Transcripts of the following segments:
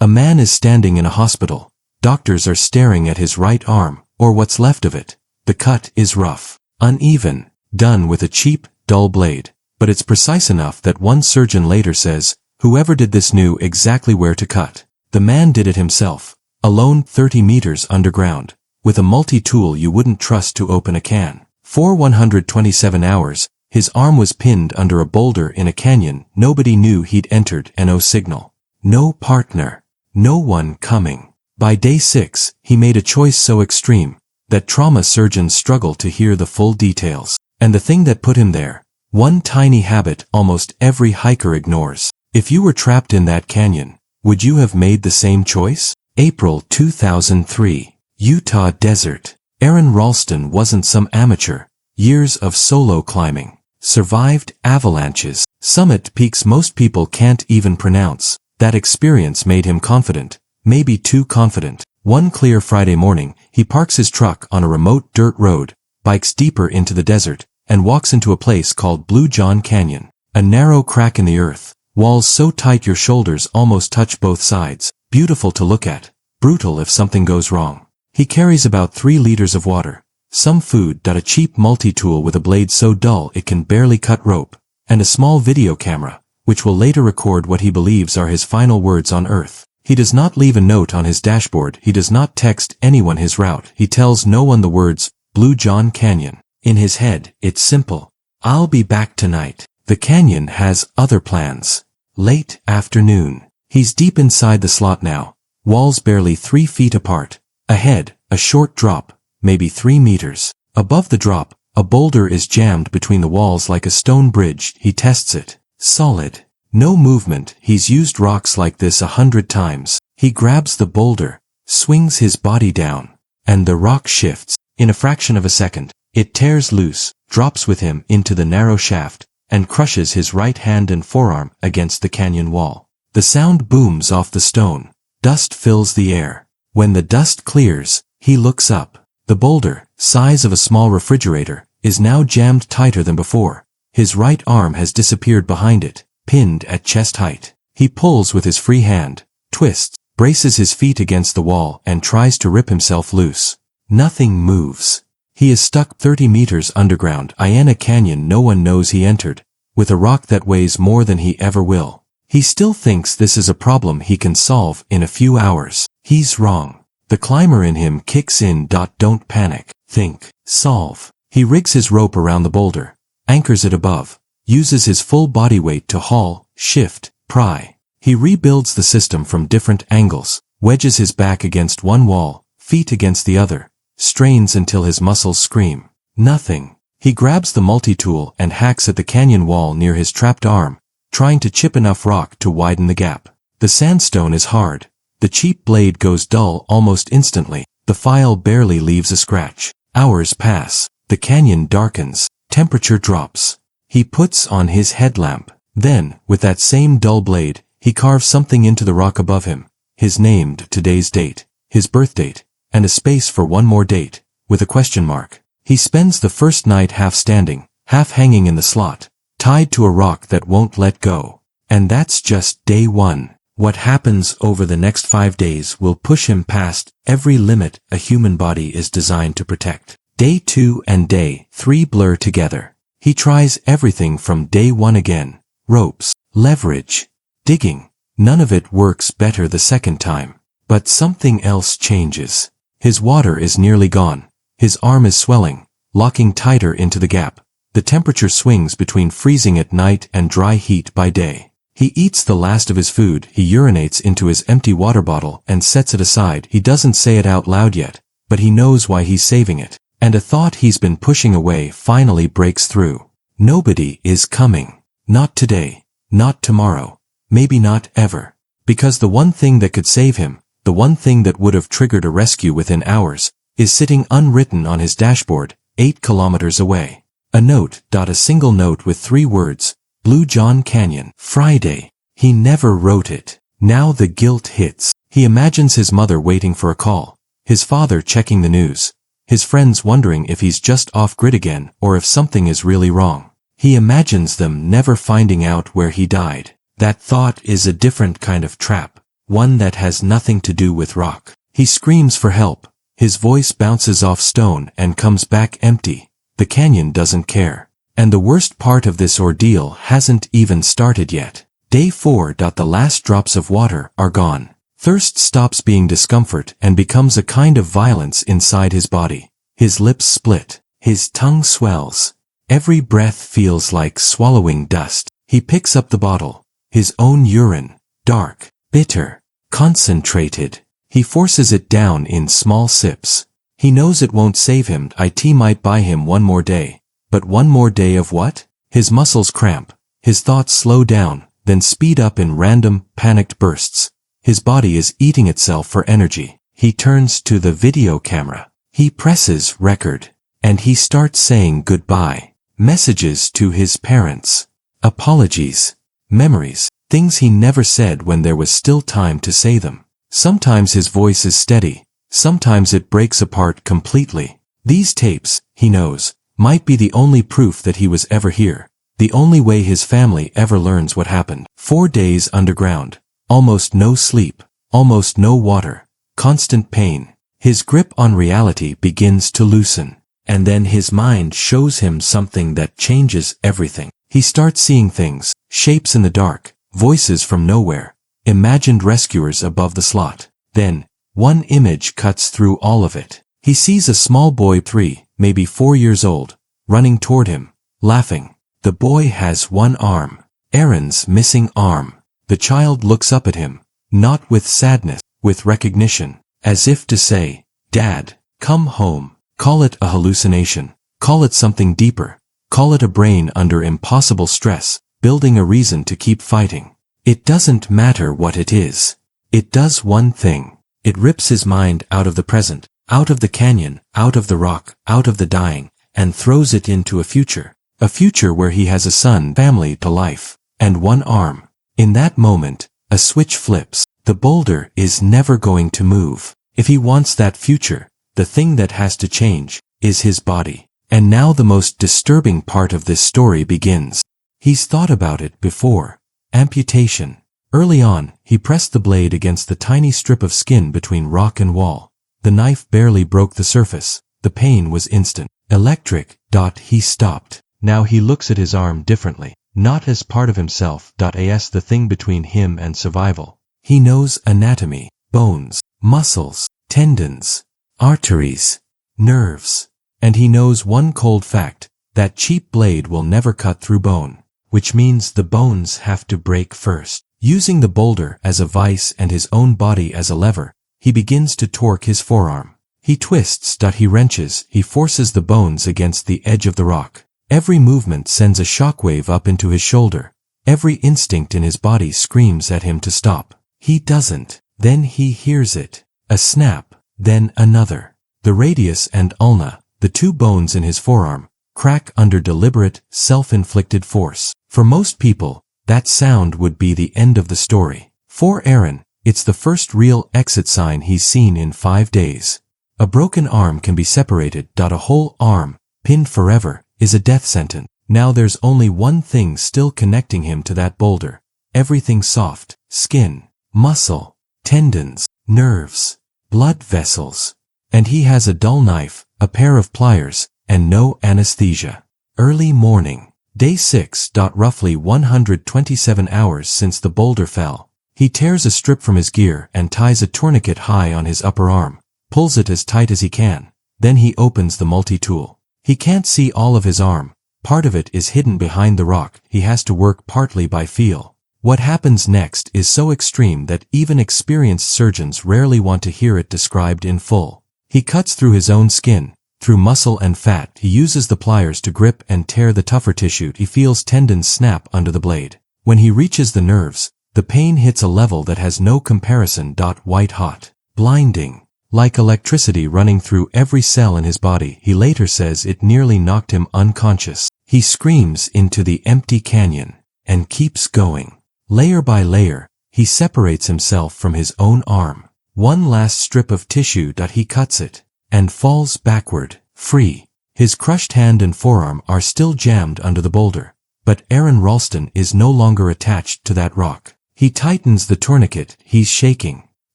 A man is standing in a hospital. Doctors are staring at his right arm, or what's left of it. The cut is rough, uneven, done with a cheap, dull blade. But it's precise enough that one surgeon later says, "Whoever did this knew exactly where to cut." The man did it himself, alone 30 meters underground, with a multi-tool you wouldn't trust to open a can. For 127 hours, his arm was pinned under a boulder in a canyon. Nobody knew he'd entered. No signal. No partner. No one coming. By day 6, he made a choice so extreme that trauma surgeons struggle to hear the full details. And the thing that put him there, one tiny habit almost every hiker ignores. If you were trapped in that canyon, would you have made the same choice? April 2003. Utah desert. Aron Ralston wasn't some amateur. Years of solo climbing. Survived avalanches. Summit peaks most people can't even pronounce. That experience made him confident. Maybe too confident. One clear Friday morning, he parks his truck on a remote dirt road, bikes deeper into the desert, and walks into a place called Blue John Canyon. A narrow crack in the earth. Walls so tight your shoulders almost touch both sides. Beautiful to look at. Brutal if something goes wrong. He carries about 3 liters of water, some food, a cheap multi-tool with a blade so dull it can barely cut rope, and a small video camera, which will later record what he believes are his final words on Earth. He does not leave a note on his dashboard. He does not text anyone his route. He tells no one the words, Blue John Canyon. In his head, it's simple. I'll be back tonight. The canyon has other plans. Late afternoon. He's deep inside the slot now. Walls barely 3 feet apart. Ahead, a short drop, maybe 3 meters. Above the drop, a boulder is jammed between the walls like a stone bridge. He tests it. Solid. No movement. He's used rocks like this 100 times. He grabs the boulder, swings his body down, and the rock shifts. In a fraction of a second, it tears loose, drops with him into the narrow shaft, and crushes his right hand and forearm against the canyon wall. The sound booms off the stone. Dust fills the air. When the dust clears, he looks up. The boulder, size of a small refrigerator, is now jammed tighter than before. His right arm has disappeared behind it, pinned at chest height. He pulls with his free hand, twists, braces his feet against the wall, and tries to rip himself loose. Nothing moves. He is stuck 30 meters underground in a canyon no one knows he entered, with a rock that weighs more than he ever will. He still thinks this is a problem he can solve in a few hours. He's wrong. The climber in him kicks in. Don't panic. Think. Solve. He rigs his rope around the boulder, anchors it above, uses his full body weight to haul, shift, pry. He rebuilds the system from different angles, wedges his back against one wall, feet against the other, strains until his muscles scream. Nothing. He grabs the multi-tool and hacks at the canyon wall near his trapped arm, trying to chip enough rock to widen the gap. The sandstone is hard. The cheap blade goes dull almost instantly. The file barely leaves a scratch. Hours pass. The canyon darkens. Temperature drops. He puts on his headlamp. Then, with that same dull blade, he carves something into the rock above him. His name, today's date, his birth date, and a space for one more date, with a question mark. He spends the first night half standing, half hanging in the slot, tied to a rock that won't let go. And that's just day 1. What happens over the next 5 days will push him past every limit a human body is designed to protect. Day 2 and day 3 blur together. He tries everything from day 1 again. Ropes, leverage, digging. None of it works better the second time. But something else changes. His water is nearly gone. His arm is swelling, locking tighter into the gap. The temperature swings between freezing at night and dry heat by day. He eats the last of his food. He urinates into his empty water bottle and sets it aside. He doesn't say it out loud yet, but he knows why he's saving it. And a thought he's been pushing away finally breaks through. Nobody is coming. Not today. Not tomorrow. Maybe not ever. Because the one thing that could save him, the one thing that would have triggered a rescue within hours, is sitting unwritten on his dashboard, 8 kilometers away. A note. A single note with 3 words. Blue John Canyon. Friday. He never wrote it. Now the guilt hits. He imagines his mother waiting for a call, his father checking the news, his friends wondering if he's just off-grid again or if something is really wrong. He imagines them never finding out where he died. That thought is a different kind of trap. one that has nothing to do with rock. He screams for help. His voice bounces off stone and comes back empty. The canyon doesn't care. And the worst part of this ordeal hasn't even started yet. Day 4. The last drops of water are gone. Thirst stops being discomfort and becomes a kind of violence inside his body. His lips split. His tongue swells. Every breath feels like swallowing dust. He picks up the bottle. His own urine. Dark, bitter, concentrated. He forces it down in small sips. He knows it won't save him. It might buy him one more day. But one more day of what? His muscles cramp. His thoughts slow down, then speed up in random, panicked bursts. His body is eating itself for energy. He turns to the video camera. He presses record. And he starts saying goodbye. Messages to his parents. Apologies. Memories. Things he never said when there was still time to say them. Sometimes his voice is steady. Sometimes it breaks apart completely. These tapes, he knows, might be the only proof that he was ever here. The only way his family ever learns what happened. 4 days underground. Almost no sleep. Almost no water. Constant pain. His grip on reality begins to loosen. And then his mind shows him something that changes everything. He starts seeing things, shapes in the dark, voices from nowhere, imagined rescuers above the slot. Then, one image cuts through all of it. He sees a small boy 3, maybe 4 years old, running toward him, laughing. The boy has one arm. Aron's missing arm. The child looks up at him, not with sadness, with recognition, as if to say, "Dad, come home." Call it a hallucination. Call it something deeper. Call it a brain under impossible stress, building a reason to keep fighting. It doesn't matter what it is. It does one thing. It rips his mind out of the present, out of the canyon, out of the rock, out of the dying, and throws it into a future. A future where he has a son, family to life, and one arm. In that moment, a switch flips. The boulder is never going to move. If he wants that future, the thing that has to change is his body. And now the most disturbing part of this story begins. He's thought about it before. Amputation. Early on, he pressed the blade against the tiny strip of skin between rock and wall. The knife barely broke the surface. The pain was instant. Electric. He stopped. Now he looks at his arm differently. Not as part of himself. As the thing between him and survival. He knows anatomy, bones, muscles, tendons, arteries, nerves. And he knows one cold fact, that cheap blade will never cut through bone, which means the bones have to break first. Using the boulder as a vise and his own body as a lever, he begins to torque his forearm. He twists. He wrenches. He forces the bones against the edge of the rock. Every movement sends a shockwave up into his shoulder. Every instinct in his body screams at him to stop. He doesn't. Then he hears it. A snap. Then another. The radius and ulna, the 2 bones in his forearm, crack under deliberate, self-inflicted force. For most people, that sound would be the end of the story. For Aron, it's the first real exit sign he's seen in 5 days. A broken arm can be separated. A whole arm, pinned forever, is a death sentence. Now there's only one thing still connecting him to that boulder. Everything soft. Skin, muscle, tendons, nerves, blood vessels. And he has a dull knife, a pair of pliers, and no anesthesia. Early morning. Day 6. Roughly 127 hours since the boulder fell. He tears a strip from his gear and ties a tourniquet high on his upper arm, pulls it as tight as he can. Then he opens the multi-tool. He can't see all of his arm. Part of it is hidden behind the rock. He has to work partly by feel. What happens next is so extreme that even experienced surgeons rarely want to hear it described in full. He cuts through his own skin, through muscle and fat. He uses the pliers to grip and tear the tougher tissue. He feels tendons snap under the blade. When he reaches the nerves, the pain hits a level that has no comparison. White hot, blinding, like electricity running through every cell in his body. He later says it nearly knocked him unconscious. He screams into the empty canyon and keeps going. Layer by layer, he separates himself from his own arm. One last strip of tissue. He cuts it and falls backward, free. His crushed hand and forearm are still jammed under the boulder, but Aron Ralston is no longer attached to that rock. He tightens the tourniquet. He's shaking,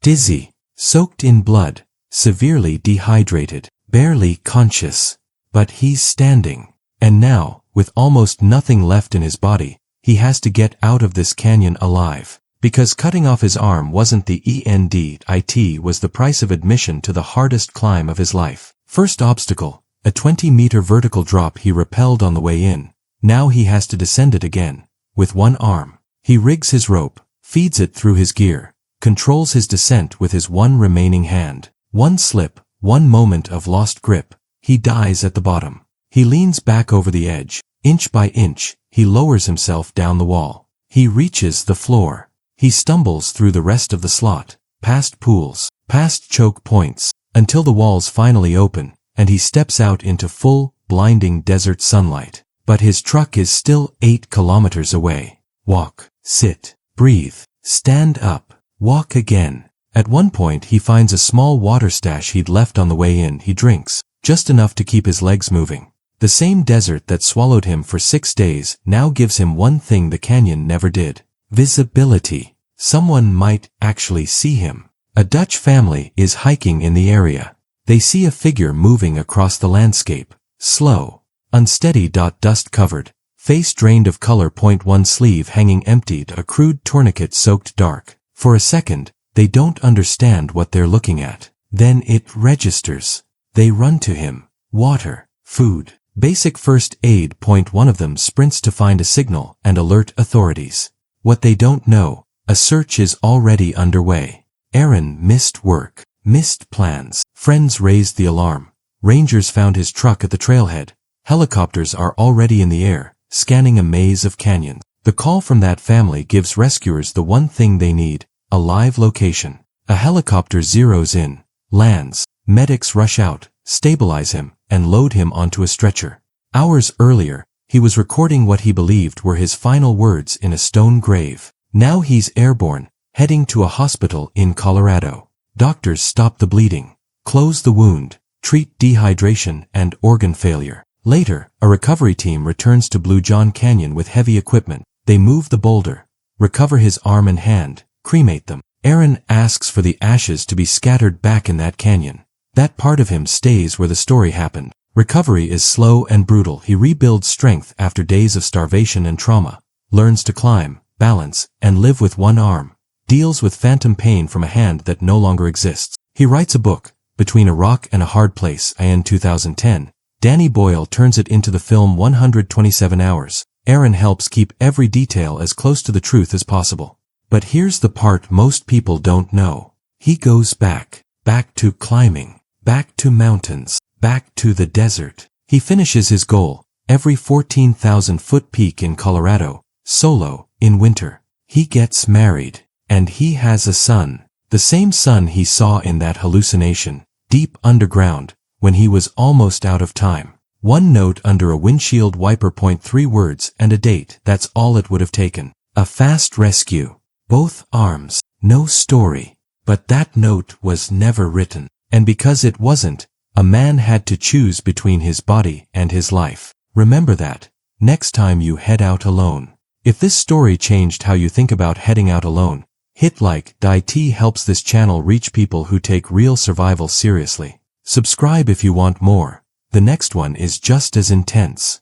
dizzy, soaked in blood, severely dehydrated, barely conscious. But he's standing. And now, with almost nothing left in his body, he has to get out of this canyon alive. Because cutting off his arm wasn't the end, it was the price of admission to the hardest climb of his life. First obstacle, a 20-meter vertical drop he rappelled on the way in. Now he has to descend it again. With one arm. He rigs his rope, feeds it through his gear, controls his descent with his one remaining hand. One slip, one moment of lost grip. He dies at the bottom. He leans back over the edge. Inch by inch, he lowers himself down the wall. He reaches the floor. He stumbles through the rest of the slot, past pools, past choke points, until the walls finally open, and he steps out into full, blinding desert sunlight. But his truck is still 8 kilometers away. Walk, sit, breathe, stand up, walk again. At one point he finds a small water stash he'd left on the way in. He drinks, just enough to keep his legs moving. The same desert that swallowed him for 6 days now gives him one thing the canyon never did. Visibility. Someone might actually see him. A Dutch family is hiking in the area. They see a figure moving across the landscape. Slow, unsteady. Dust covered, face drained of color. One sleeve hanging emptied, a crude tourniquet soaked dark. For a second, they don't understand what they're looking at. Then it registers. They run to him. Water, food, basic first aid. One of them sprints to find a signal and alert authorities. What they don't know, a search is already underway. Aron missed work, missed plans. Friends raised the alarm. Rangers found his truck at the trailhead. Helicopters are already in the air, scanning a maze of canyons. The call from that family gives rescuers the one thing they need, a live location. A helicopter zeroes in, lands. Medics rush out, stabilize him, and load him onto a stretcher. Hours earlier, he was recording what he believed were his final words in a stone grave. Now he's airborne, heading to a hospital in Colorado. Doctors stop the bleeding, close the wound, treat dehydration and organ failure. Later, a recovery team returns to Blue John Canyon with heavy equipment. They move the boulder, recover his arm and hand, cremate them. Aron asks for the ashes to be scattered back in that canyon. That part of him stays where the story happened. Recovery is slow and brutal. He rebuilds strength after days of starvation and trauma, learns to climb, balance, and live with one arm, deals with phantom pain from a hand that no longer exists. He writes a book, Between a Rock and a Hard Place. In 2010, Danny Boyle turns it into the film 127 Hours. Aron helps keep every detail as close to the truth as possible. But here's the part most people don't know. He goes back to climbing, back to mountains, back to the desert. He finishes his goal, every 14,000-foot peak in Colorado, solo, in winter. He gets married, and he has a son. The same son he saw in that hallucination, deep underground, when he was almost out of time. One note under a windshield wiper. 3 words and a date. That's all it would have taken. A fast rescue. Both arms. No story. But that note was never written. And because it wasn't, a man had to choose between his body and his life. Remember that, next time you head out alone. If this story changed how you think about heading out alone, hit like. It helps this channel reach people who take real survival seriously. Subscribe if you want more. The next one is just as intense.